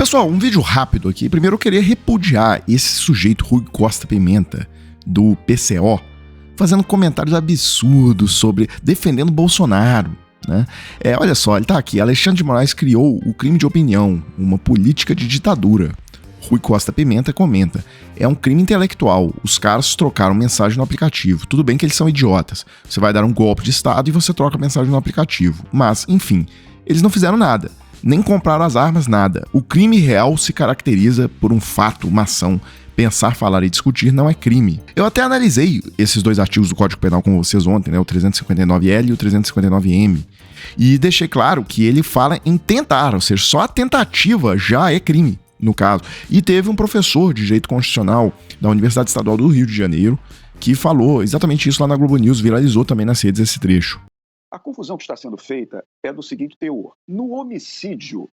Pessoal, um vídeo rápido aqui. Primeiro eu queria repudiar esse sujeito Rui Costa Pimenta, do PCO, fazendo comentários absurdos sobre defendendo Bolsonaro, né? Olha só, ele tá aqui. Alexandre de Moraes criou o crime de opinião, uma política de ditadura. Rui Costa Pimenta comenta: é um crime intelectual, os caras trocaram mensagem no aplicativo. Tudo bem que eles são idiotas, você vai dar um golpe de estado e você troca mensagem no aplicativo. Mas, enfim, eles não fizeram nada, nem compraram as armas, nada. O crime real se caracteriza por um fato, uma ação. Pensar, falar e discutir não é crime. Eu até analisei esses dois artigos do Código Penal com vocês ontem, né, o 359L e o 359M, e deixei claro que ele fala em tentar, ou seja, só a tentativa já é crime, no caso. E teve um professor de Direito Constitucional da Universidade Estadual do Rio de Janeiro que falou exatamente isso lá na Globo News, viralizou também nas redes esse trecho. A confusão que está sendo feita é do seguinte teor: no homicídio,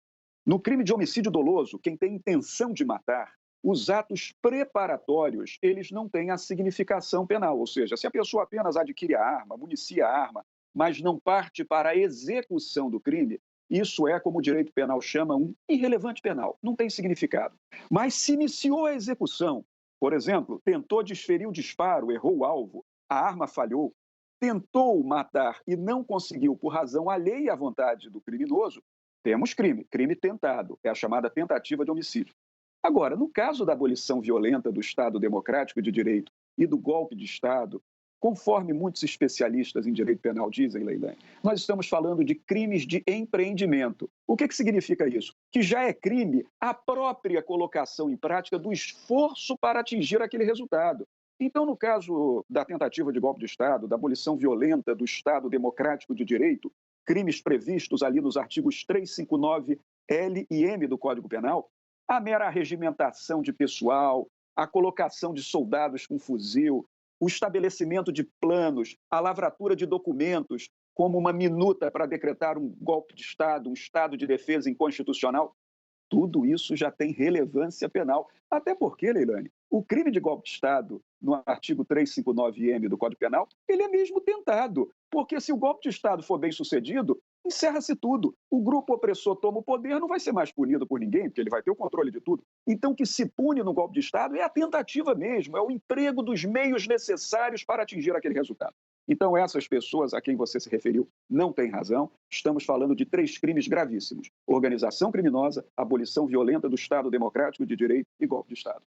no crime de homicídio doloso, quem tem intenção de matar, os atos preparatórios, eles não têm a significação penal. Ou seja, se a pessoa apenas adquire a arma, municia a arma, mas não parte para a execução do crime, isso é, como o direito penal chama, um irrelevante penal. Não tem significado. Mas se iniciou a execução, por exemplo, tentou desferir o disparo, errou o alvo, a arma falhou, tentou matar e não conseguiu por razão alheia à vontade do criminoso, temos crime, crime tentado, é a chamada tentativa de homicídio. Agora, no caso da abolição violenta do Estado Democrático de Direito e do golpe de Estado, conforme muitos especialistas em direito penal dizem, Leilani, nós estamos falando de crimes de empreendimento. O que significa isso? Que já é crime a própria colocação em prática do esforço para atingir aquele resultado. Então, no caso da tentativa de golpe de Estado, da abolição violenta do Estado Democrático de Direito, crimes previstos ali nos artigos 359L e M do Código Penal, a mera regimentação de pessoal, a colocação de soldados com fuzil, o estabelecimento de planos, a lavratura de documentos como uma minuta para decretar um golpe de Estado, um estado de defesa inconstitucional, tudo isso já tem relevância penal. Até porque, Leilani, o crime de golpe de Estado, no artigo 359M do Código Penal, ele é mesmo tentado. Porque se o golpe de Estado for bem sucedido, encerra-se tudo. O grupo opressor toma o poder, não vai ser mais punido por ninguém, porque ele vai ter o controle de tudo. Então, o que se pune no golpe de Estado é a tentativa mesmo, é o emprego dos meios necessários para atingir aquele resultado. Então, essas pessoas a quem você se referiu não têm razão. Estamos falando de 3 crimes gravíssimos: organização criminosa, abolição violenta do Estado Democrático de Direito e golpe de Estado.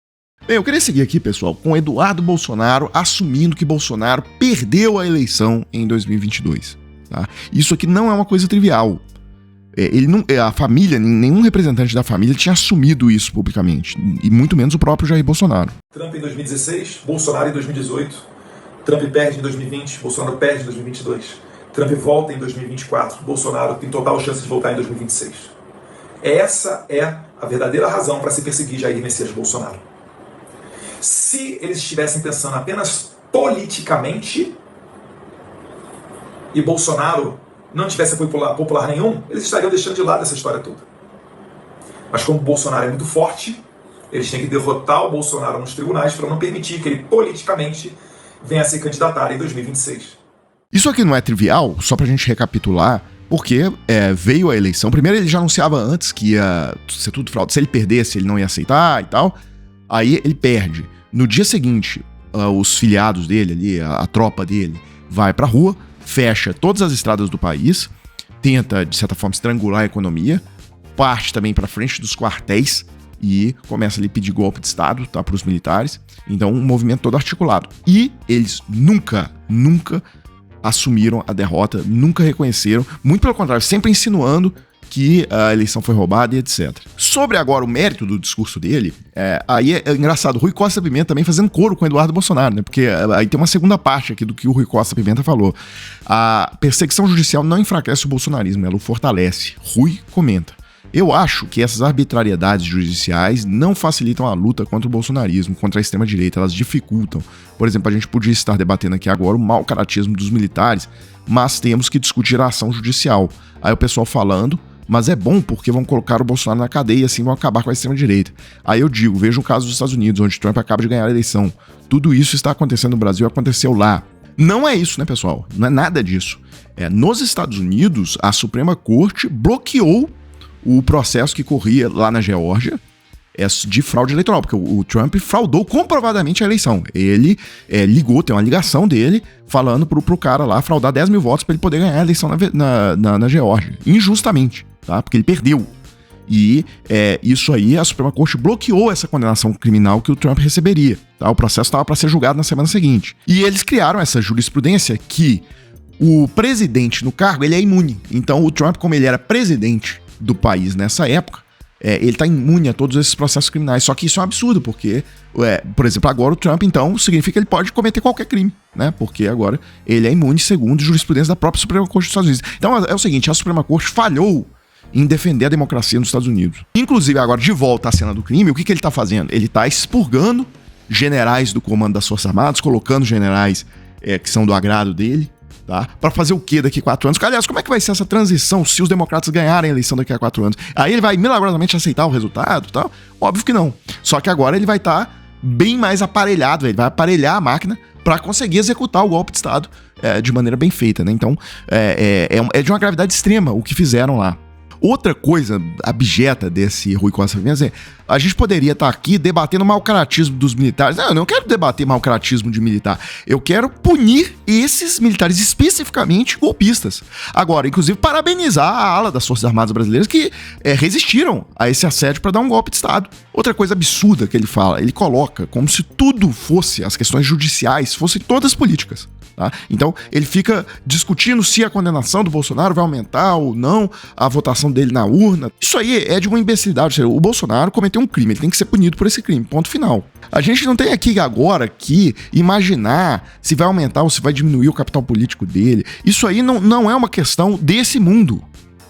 Bem, eu queria seguir aqui, pessoal, com Eduardo Bolsonaro assumindo que Bolsonaro perdeu a eleição em 2022. Tá? Isso aqui não é uma coisa trivial. A família, nenhum representante da família tinha assumido isso publicamente, e muito menos o próprio Jair Bolsonaro. Trump em 2016, Bolsonaro em 2018. Trump perde em 2020, Bolsonaro perde em 2022. Trump volta em 2024, Bolsonaro tem total chance de voltar em 2026. Essa é a verdadeira razão para se perseguir Jair Messias Bolsonaro. Se eles estivessem pensando apenas politicamente e Bolsonaro não tivesse apoio popular nenhum, eles estariam deixando de lado essa história toda. Mas como o Bolsonaro é muito forte, eles têm que derrotar o Bolsonaro nos tribunais para não permitir que ele politicamente venha a se candidatar em 2026. Isso aqui não é trivial, só pra gente recapitular, porque veio a eleição. Primeiro ele já anunciava antes que ia ser tudo fraude. Se ele perdesse, ele não ia aceitar e tal. Aí ele perde. No dia seguinte, os filiados dele ali, a tropa dele, vai pra rua, fecha todas as estradas do país, tenta, de certa forma, estrangular a economia, parte também pra frente dos quartéis e começa ali a pedir golpe de Estado, tá, pros militares. Então, um movimento todo articulado. E eles nunca assumiram a derrota, nunca reconheceram, muito pelo contrário, sempre insinuando que a eleição foi roubada e etc. Sobre agora o mérito do discurso dele, aí é engraçado, Rui Costa Pimenta também fazendo coro com Eduardo Bolsonaro, né? Porque aí tem uma segunda parte aqui do que o Rui Costa Pimenta falou. A perseguição judicial não enfraquece o bolsonarismo, ela o fortalece. Rui comenta: eu acho que essas arbitrariedades judiciais não facilitam a luta contra o bolsonarismo, contra a extrema-direita, elas dificultam. Por exemplo, a gente podia estar debatendo aqui agora o mau caratismo dos militares, mas temos que discutir a ação judicial. Aí o pessoal falando: mas é bom porque vão colocar o Bolsonaro na cadeia e assim vão acabar com a extrema-direita. Aí eu digo, veja o caso dos Estados Unidos, onde Trump acaba de ganhar a eleição. Tudo isso está acontecendo no Brasil, aconteceu lá. Não é isso, né, pessoal? Não é nada disso. Nos Estados Unidos, a Suprema Corte bloqueou o processo que corria lá na Geórgia de fraude eleitoral, porque o Trump fraudou comprovadamente a eleição. Ele ligou, tem uma ligação dele falando pro cara lá fraudar 10 mil votos para ele poder ganhar a eleição na Geórgia, injustamente, tá? Porque ele perdeu. E isso aí, a Suprema Corte bloqueou essa condenação criminal que o Trump receberia, tá? O processo estava para ser julgado na semana seguinte. E eles criaram essa jurisprudência que o presidente no cargo, ele é imune. Então o Trump, como ele era presidente do país nessa época, ele tá imune a todos esses processos criminais. Só que isso é um absurdo, porque, por exemplo, agora o Trump, então, significa que ele pode cometer qualquer crime, né? Porque agora ele é imune segundo a jurisprudência da própria Suprema Corte dos Estados Unidos. Então é o seguinte, a Suprema Corte falhou em defender a democracia nos Estados Unidos. Inclusive, agora, de volta à cena do crime, o que ele tá fazendo? Ele tá expurgando generais do comando das Forças Armadas, colocando generais que são do agrado dele, tá? Pra fazer o quê daqui a 4 anos? Aliás, como é que vai ser essa transição se os democratas ganharem a eleição daqui a 4 anos? Aí ele vai milagrosamente aceitar o resultado e tal? Óbvio que não. Só que agora ele vai estar bem mais aparelhado, ele vai aparelhar a máquina para conseguir executar o golpe de Estado de maneira bem feita, né? Então, é de uma gravidade extrema o que fizeram lá. Outra coisa abjeta desse Rui Costa Filho é a gente poderia estar aqui debatendo o mau caratismo dos militares. Não, eu não quero debater mau caratismo de militar. Eu quero punir esses militares, especificamente golpistas. Agora, inclusive, parabenizar a ala das Forças Armadas Brasileiras que resistiram a esse assédio para dar um golpe de Estado. Outra coisa absurda que ele fala, ele coloca como se tudo fosse, as questões judiciais, fossem todas políticas. Tá? Então, ele fica discutindo se a condenação do Bolsonaro vai aumentar ou não a votação dele na urna. Isso aí é de uma imbecilidade. O Bolsonaro cometeu um crime, ele tem que ser punido por esse crime, ponto final. A gente não tem aqui agora que imaginar se vai aumentar ou se vai diminuir o capital político dele. Isso aí não é uma questão desse mundo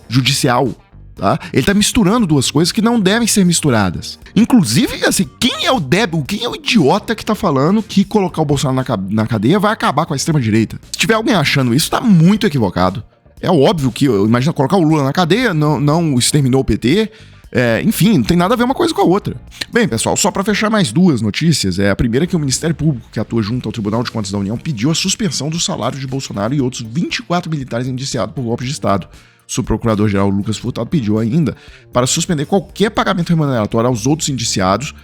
judicial. Tá? Ele tá misturando duas coisas que não devem ser misturadas. Inclusive, assim, quem é o débil, quem é o idiota que tá falando que colocar o Bolsonaro na cadeia vai acabar com a extrema-direita? Se tiver alguém achando isso, tá muito equivocado. É óbvio que, imagina, colocar o Lula na cadeia, não exterminou o PT. Enfim, não tem nada a ver uma coisa com a outra. Bem, pessoal, só para fechar mais duas notícias. A primeira é que o Ministério Público, que atua junto ao Tribunal de Contas da União, pediu a suspensão do salário de Bolsonaro e outros 24 militares indiciados por golpe de Estado. O subprocurador-geral Lucas Furtado pediu ainda para suspender qualquer pagamento remuneratório aos outros indiciados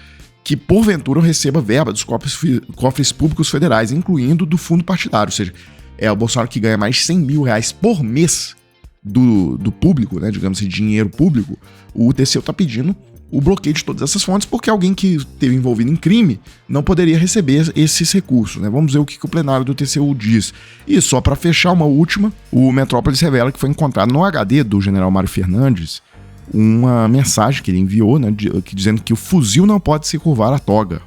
que, porventura, receba verba dos cofres públicos federais, incluindo do fundo partidário. Ou seja, o Bolsonaro que ganha mais de 100 mil reais por mês do público, né, digamos assim, dinheiro público, o TCU está pedindo o bloqueio de todas essas fontes, porque alguém que esteve envolvido em crime não poderia receber esses recursos, né? Vamos ver o que o plenário do TCU diz. E só para fechar uma última, o Metrópolis revela que foi encontrado no HD do general Mário Fernandes uma mensagem que ele enviou, né, dizendo que o fuzil não pode se curvar à toga.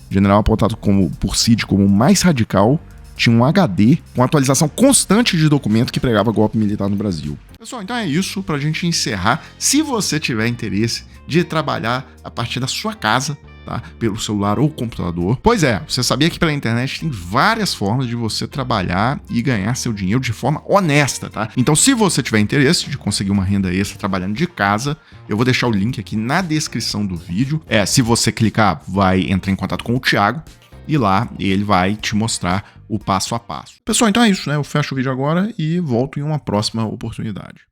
O general, apontado por Cid como o mais radical, tinha um HD com atualização constante de documento que pregava golpe militar no Brasil. Pessoal, então é isso pra gente encerrar. Se você tiver interesse de trabalhar a partir da sua casa, tá? Pelo celular ou computador. Pois você sabia que pela internet tem várias formas de você trabalhar e ganhar seu dinheiro de forma honesta, tá? Então, se você tiver interesse de conseguir uma renda extra trabalhando de casa, eu vou deixar o link aqui na descrição do vídeo. Se você clicar, vai entrar em contato com o Thiago e lá ele vai te mostrar o passo a passo. Pessoal, então é isso, né? Eu fecho o vídeo agora e volto em uma próxima oportunidade.